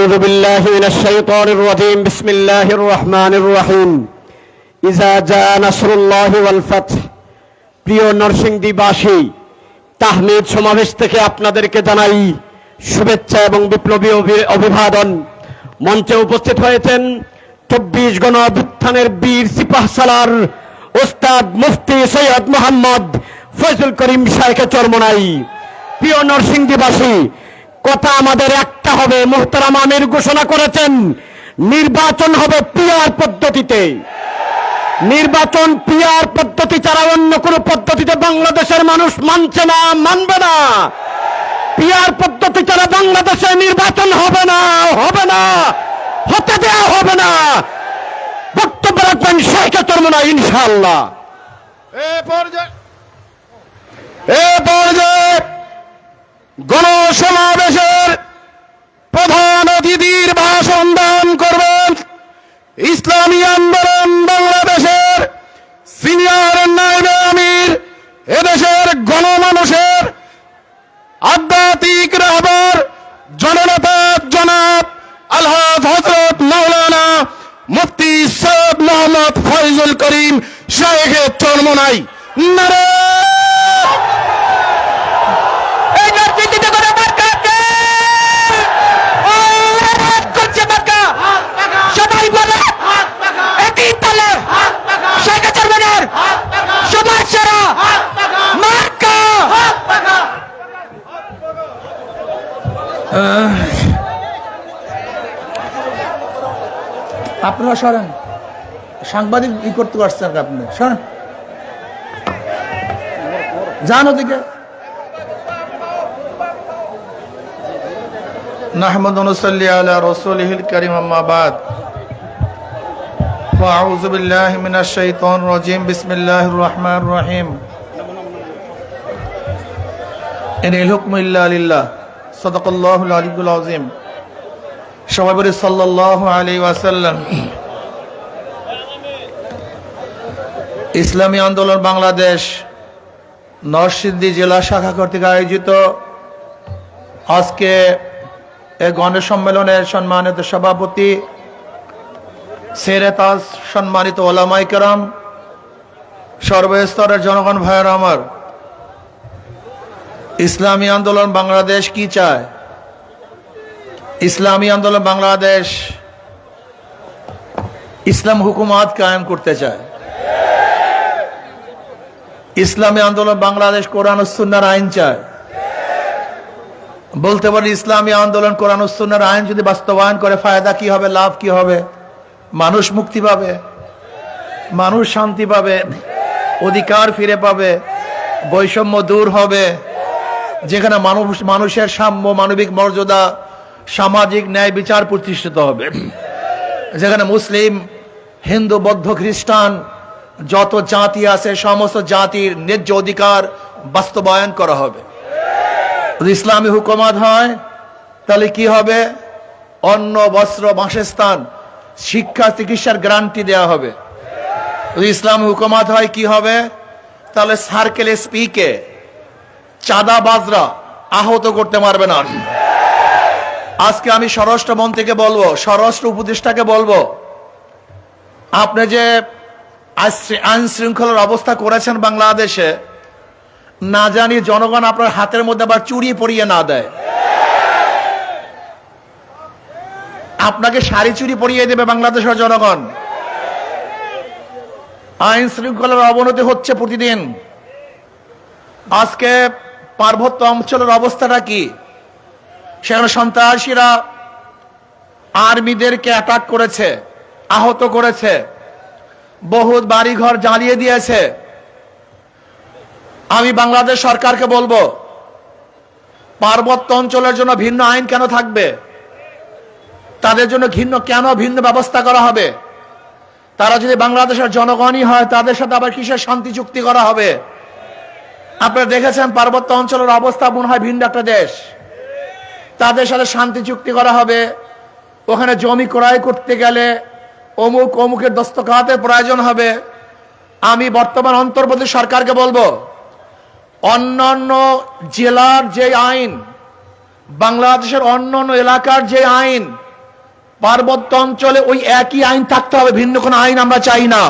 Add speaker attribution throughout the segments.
Speaker 1: أعوذ بالله من الشيطان الرجيم بسم الله الرحمن الرحيم إذا جاء نصر الله والفتح প্রিয় নরসিংদীবাসী তাহমিদ সমাবেশ থেকে আপনাদেরকে জানাই শুভেচ্ছা এবং বিপ্লবী অভিবাদন। মঞ্চে উপস্থিত হয়েছেন 24 গণ অভ্যুত্থানের বীর সিপাহসালার ওস্তাদ মুফতি সৈয়দ মোহাম্মদ ফয়জুল করিম শাইখে চরমোনাই। প্রিয় নরসিংদীবাসী, কথা আমাদের একটা হবে। মুহতারাম আমির ঘোষণা করেছেন নির্বাচন হবে পিআর পদ্ধতিতে। নির্বাচন পিআর পদ্ধতি ছাড়া অন্য কোন পদ্ধতিতে বাংলাদেশের মানুষ মানছে না, মানবে না। পিআর পদ্ধতি ছাড়া বাংলাদেশে নির্বাচন হবে না, হবে না, হতে দেওয়া হবে না। বক্তব্য রাখবেন শাইখে চরমোনাই ইনশাআল্লাহ। এ পর্যায়ে গণসমাবেশের প্রধান অতিথির ভাষণ দান করবেন ইসলামী আন্দোলন বাংলাদেশের সিনিয়র নায়েবে আমির, এদেশের গণমানুষের আধ্যাত্মিক রাহবার জননেতা জনাব আলহাজ হযরত মাওলানা মুফতি সৈয়দ মোহাম্মদ ফয়জুল করিম শাইখে চরমোনাই। নারে
Speaker 2: আপনারা সরেন, সাংবাদিক ই করতে পারছেন আপনি, সরেন, যান ওদিকে। নাহমাদু ওয়া নুসাল্লি আলা রাসূলিহিল কারীম, আম্মা বাদ। আউযু বিল্লাহি মিনাশ শাইতানির রাজীম, বিসমিল্লাহির রহমানির রহিম। ইনিল হুকমু ইল্লা লিল্লাহ, সাদাকাল্লাহুল আলিয়্যুল আযীম। সবাই বলি সাল্লাল্লাহু আলাইহি ওয়াসাল্লাম। ইসলামী আন্দোলন বাংলাদেশ নরসিংদী জেলা শাখা কর্তৃক আয়োজিত আজকে এই গণসম্মেলনের সম্মানিত সভাপতি সেরেতাজ, সম্মানিত ওলামায়ে কেরাম, সর্বস্তরের জনগণ ভাইয়েরা আমার, ইসলামী আন্দোলন বাংলাদেশ কি চায়? ইসলামী আন্দোলন বাংলাদেশ ইসলাম হুকুমাত কায়েম করতে চায়। ইসলামী আন্দোলন বাংলাদেশ কোরআন ও সুন্নাহর আইন চায়। বলতে পারি ইসলামী আন্দোলন কোরআন ও সুন্নাহর আইন যদি বাস্তবায়ন করে ফায়দা কি হবে, লাভ কি হবে? মানুষ মুক্তি পাবে, মানুষ শান্তি পাবে, অধিকার ফিরে পাবে, বৈষম্য দূর হবে, যেখানে মানুষের সাম্য, মানবিক মর্যাদা, সামাজিক ন্যায় বিচার প্রতিষ্ঠিত হবে, যেখানে মুসলিম, হিন্দু, বৌদ্ধ, খ্রিস্টান যত জাতি আছে সমস্ত জাতির ন্যায্য অধিকার বাস্তবায়ন করা হবে। যদি ইসলামী হুকুমত হয় তাহলে কি হবে? অন্ন, বস্ত্র, বাসস্থান, শিক্ষা, চিকিৎসার গ্যারান্টি দেওয়া হবে। যদি ইসলামী হুকুমত হয় কি হবে? তাহলে সার্কেল এসপিকে চাঁদাবাজরা আহত করতে পারবে না। আজকে আমি স্বরাষ্ট্রমন্ত্রীকে বলবো, স্বরাষ্ট্র উপদেষ্টাকে বলবো, আপনি যে আইন শৃঙ্খলার অবস্থা করেছেন বাংলাদেশে, না জানি জনগণ আপনার হাতের মধ্যে আবার চুরি পরিয়ে না দেয়, আপনাকে শাড়ি চুরি পরিয়ে দেবে বাংলাদেশের জনগণ। আইন শৃঙ্খলার অবনতি হচ্ছে প্রতিদিন। আজকে পার্বত্য অঞ্চলের অবস্থাটা কি? সেখানে সন্ত্রাসীরা আর্মিদেরকে অ্যাটাক করেছে, আহত করেছে, বহুত বাড়িঘর জ্বালিয়ে দিয়েছে। আমি বাংলাদেশ সরকারকে বলবো, পার্বত্য অঞ্চলের জন্য ভিন্ন আইন কেন থাকবে? তাদের জন্য ভিন্ন ব্যবস্থা করা হবে? তারা যদি বাংলাদেশের জনগণই হয় তাদের সাথে আবার কিসের শান্তি চুক্তি করা হবে? আপনারা দেখেছেন পার্বত্য অঞ্চলের অবস্থা মনে হয় ভিন্ন একটা দেশ, তাদের সাথে শান্তি চুক্তি করা হবে। ওখানে জমি ক্রয় করতে গেলে অমুকের দস্তখতের প্রয়োজন হবে। আমি বর্তমান অন্তর্বর্তী সরকারকে বলবো, অন্যান্য জেলার যে আইন, বাংলাদেশের অন্যান্য এলাকার যে আইন, পার্বত্য অঞ্চলে ওই একই আইন থাকতে হবে, ভিন্ন কোনো আইন আমরা চাই না।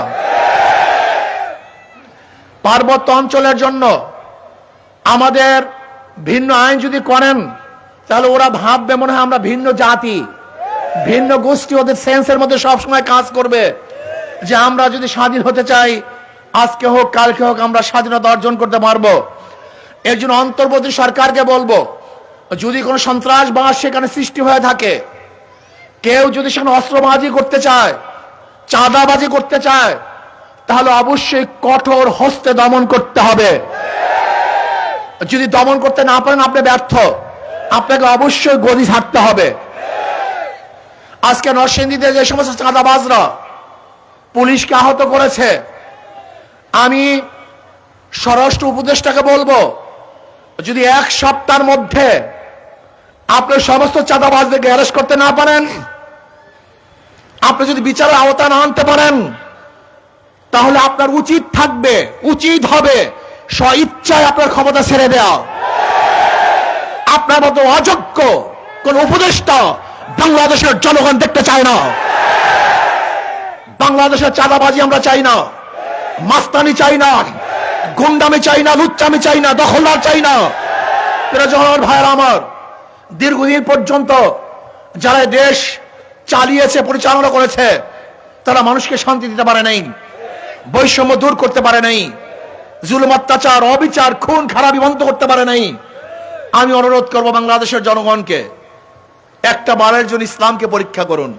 Speaker 2: পার্বত্য অঞ্চলের জন্য আমাদের ভিন্ন আইন যদি করেন, তাহলে ওরা ভাববে মনে হয় আমরা ভিন্ন জাতি, ভিন্ন গোষ্ঠী। ওদের সেন্সের মধ্যে সবসময় কাজ করবে যে আমরা যদি স্বাধীন হতে চাই, আজকে হোক কালকে হোক আমরা স্বাধীনতা অর্জন করতে পারবো। এর জন্য অন্তর্বর্তী সরকারকে বলবো, যদি কোনো সন্ত্রাসবাদ সেখানে সৃষ্টি হয়ে থাকে, কেউ যদি সেখানে অস্ত্রবাজি করতে চায়, চাঁদাবাজি করতে চায়, তাহলে অবশ্যই কঠোর হস্তে দমন করতে হবে। যদি দমন করতে না পারেন, আপনি ব্যর্থ, আপনাকে অবশ্যই গদি ছাড়তে হবে। আজকে নরসিংদীতে যে সমস্ত চাঁদাবাজরা পুলিশকে আহত করেছে, আমি স্বরাষ্ট্র উপদেষ্টাকে বলবো, যদি এক সপ্তাহের মধ্যে আপনি সমস্ত চাঁদাবাজদেরকে অ্যারেস্ট করতে না পারেন, আপনি যদি বিচারের আওতায় না আনতে পারেন, তাহলে আপনার উচিত হবে স্বইচ্ছায় আপনার ক্ষমতা ছেড়ে দেওয়া। আপনার মতো অযোগ্য কোন উপদেষ্টা বাংলাদেশের জনগণ দেখতে চায় না। বাংলাদেশের চাঁদাবাজি আমরা চাই না, মাস্তানি চাই না, গুন্ডামি চাই না, লুচ্চামি চাই না, দখলদার চাই না। জনগণ ভাইয়েরা আমার, দীর্ঘদিন পর্যন্ত যারা দেশ চালিয়েছে, পরিচালনা করেছে, তারা মানুষকে শান্তি দিতে পারে নাই, বৈষম্য দূর করতে পারে নাই, জুলুম অত্যাচার অবিচার খুন খারাপি বন্ধ করতে পারে নাই। আমি অনুরোধ করব বাংলাদেশের জনগণকে, একটা বারের জন্য ইসলামকে পরীক্ষা করুন।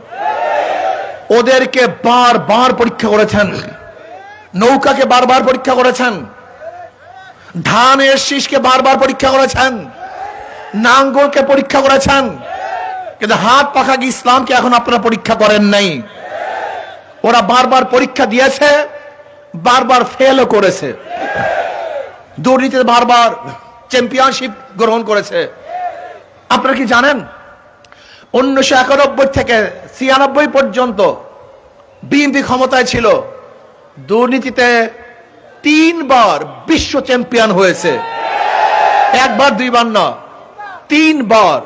Speaker 2: ওদেরকে বারবার পরীক্ষা করেছেন, নৌকাকে বারবার পরীক্ষা করেছেন, ধানের শীষকে বারবার পরীক্ষা করেছেন, নাঙ্গলকে পরীক্ষা করেছেন, কিন্তু হাত পাখা কি ইসলামকে এখন আপনারা পরীক্ষা করেন নাই। ওরা বারবার পরীক্ষা দিয়েছে, বারবার ফেলও করেছে, দুর্নীতিতে বারবার চ্যাম্পিয়নশিপ গ্রহণ করেছে। আপনারা কি জানেন 1991 থেকে 96 পর্যন্ত বিএনপি ক্ষমতায় ছিল, দুর্নীতিতে 3 বার বিশ্ব চ্যাম্পিয়ন হয়েছে, একবার দুইবার না, 3 বার।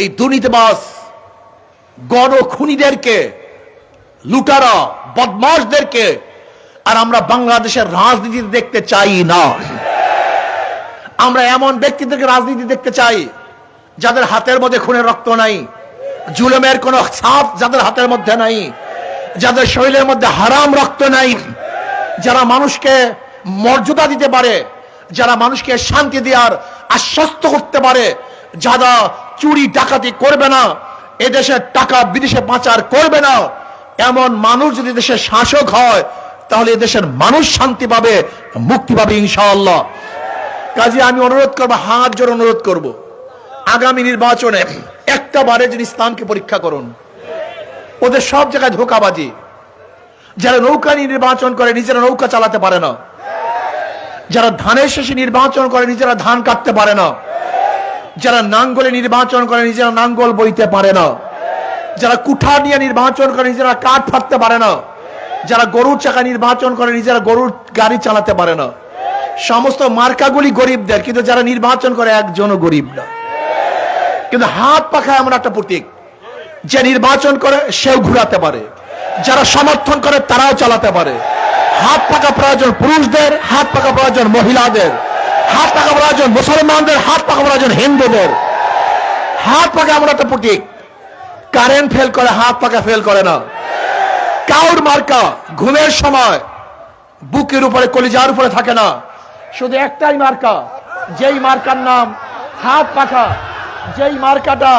Speaker 2: এই দুর্নীতিবাজ গণখুনিদেরকে, লুটারা বদমাশদেরকে আর আমরা বাংলাদেশের রাজনীতি দেখতে চাই না। আমরা এমন ব্যক্তিদেরকে রাজনীতি দেখতে চাই যাদের হাতের মধ্যে খুনের রক্ত নাই, জুলুমের কোন ছাপ যাদের হাতের মধ্যে নাই, যাদের শরীরের মধ্যে হারাম রক্ত নাই, যারা মানুষকে মর্যাদা দিতে পারে, যারা মানুষকে শান্তি দেওয়ার আশ্বস্ত করতে পারে, যারা চুরি ডাকাতি করবে না, এদেশের টাকা বিদেশে পাচার করবে না, এমন মানুষ যদি দেশের শাসক হয়, তাহলে এদেশের মানুষ শান্তি পাবে, মুক্তি পাবে ইনশাআল্লাহ। কাজে আমি অনুরোধ করবো, হাত জোড়ে অনুরোধ করব, আগামী নির্বাচনে একটা বারে যদি ইসলামকে পরীক্ষা করুন। ওদের সব জায়গায় ধোঁকাবাজি। যারা নৌকা নিয়ে নির্বাচন করে নিজেরা নৌকা চালাতে পারে না, যারা ধানের শেষে নির্বাচন করে নিজেরা ধান কাটতে পারে না, যারা নাঙ্গলে নির্বাচন করে নিজেরা নাঙ্গল বইতে পারে না, যারা কুঠার নিয়ে নির্বাচন করে নিজেরা কাঠ ফাটতে পারে না, যারা গরুর চাকা নির্বাচন করে নিজেরা গরুর গাড়ি চালাতে পারে না, সমস্ত মার্কাগুলি গরিবদের, কিন্তু যারা নির্বাচন করে একজনও গরিব না। কিন্তু হাত পাখা এমন একটা প্রতীক, যে নির্বাচন করে সেও ঘুরাতে পারে, যারা সমর্থন করে তারাও চালাতে পারে। হাত পাকা প্রয়োজন পুরুষদের, হাত পাকা প্রয়োজন মহিলাদের, হাত পাকা প্রয়োজন মুসলমানদের, হাত পাকা প্রয়োজন হিন্দুদের। হাত পাকা এমন একটা প্রতীক, কারেন্ট ফেল করে, হাত পাকা ফেল করে না। কাউর মার্কা ঘুমের সময় বুকের উপরে কলিজার উপরে থাকে না, শুধু একটাই মার্কা, যেই মার্কার নাম হাত পাখা। যেই মার্কাটা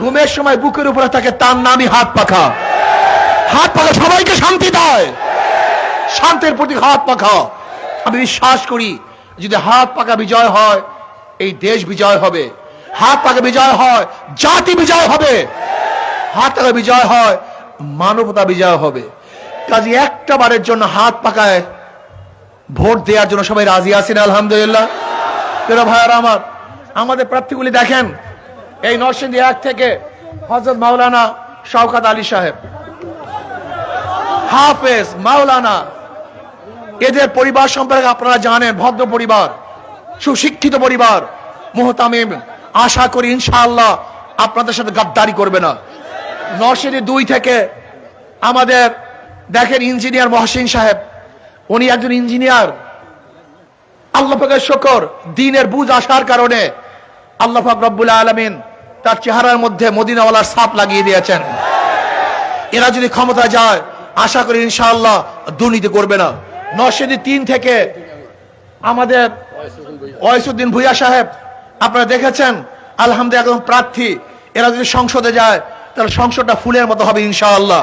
Speaker 2: ঘুমের সময় বুকের উপরে থাকে তার নামই হাত পাখা। হাত পাখা সবাইকে শান্তি দেয়, শান্তির প্রতীক হাত পাখা। আমি বিশ্বাস করি যদি হাত পাকা বিজয় হয়, এই দেশ বিজয় হবে। হাত পাকা বিজয় হয়, জাতি বিজয় হবে। হাত পাকা বিজয় হয়, মানবতা বিজয় হবে। কাজে একটা বারের জন্য হাত পাকায় ভোট দেওয়ার জন্য সবাই রাজি আছেন? আলহামদুলিল্লাহ। প্রিয় ভাইয়ারা আমার, আমাদের প্রার্থীগুলি দেখেন, এই নরসিংদী 1 থেকে হযরত মাওলানা শওকত আলী সাহেব, হাফেজ মাওলানা, এদের পরিবার সম্পর্কে আপনারা জানেন, ভদ্র পরিবার, সুশিক্ষিত পরিবার, মুহতামিম। আশা করি ইনশাআল্লাহ আপনাদের সাথে গাদ্দারি করবে না। নরসিংদী 2 থেকে আমাদের দেখেন ইঞ্জিনিয়ার মহসিন সাহেব, উনি একজন ইঞ্জিনিয়ার। আল্লাহ পাকের শুকর, দ্বীনের বুঝ আসার কারণে আল্লাহ পাক রব্বুল আলামিন তার চেহারার মধ্যে মদিনাওয়ালার ছাপ লাগিয়ে দিয়েছেন। এরা যদি ক্ষমতা যায়, আশা করি ইনশাআল্লাহ দুর্নীতি করবে না। নরসিংদী 3 থেকে আমাদের ওয়াইসুদ্দিন ভুইয়া সাহেব, আপনারা দেখেছেন আলহামদুলিল্লাহ একজন প্রার্থী। এরা যদি সংসদে যায় তাহলে সংসদটা ফুলের মতো হবে ইনশাআল্লাহ।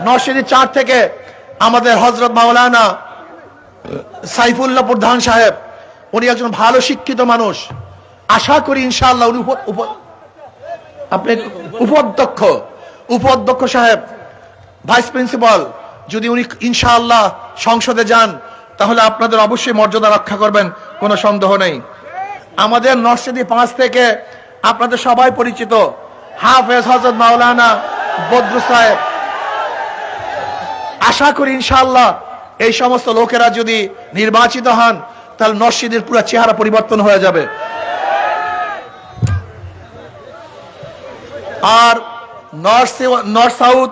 Speaker 2: নরসিংদী 4 থেকে আমাদের হযরত মাওলানা সাইফুল্লাহ প্রধান সাহেব, উনি একজন ভালো শিক্ষিত মানুষ। আশা করি ইনশাআল্লাহ উনি আপনি উপাধ্যক্ষ সাহেব, ভাইস প্রিন্সিপাল, যদি উনি ইনশাআল্লাহ সংসদে যান তাহলে আপনাদের অবশ্যই মর্যাদা রক্ষা করবেন, কোনো সন্দেহ নেই। আমাদের নরসিংদী 5 থেকে আপনাদের সবাই পরিচিত হাফেজ হযরত মাওলানা বদরু সাহেব। আশা করি ইনশাআল্লাহ এই সমস্ত লোকেরা যদি নির্বাচিত হন তাহলে নরসিংদীর পুরো চেহারা পরিবর্তন হয়ে যাবে। আর নর্থ সাউথ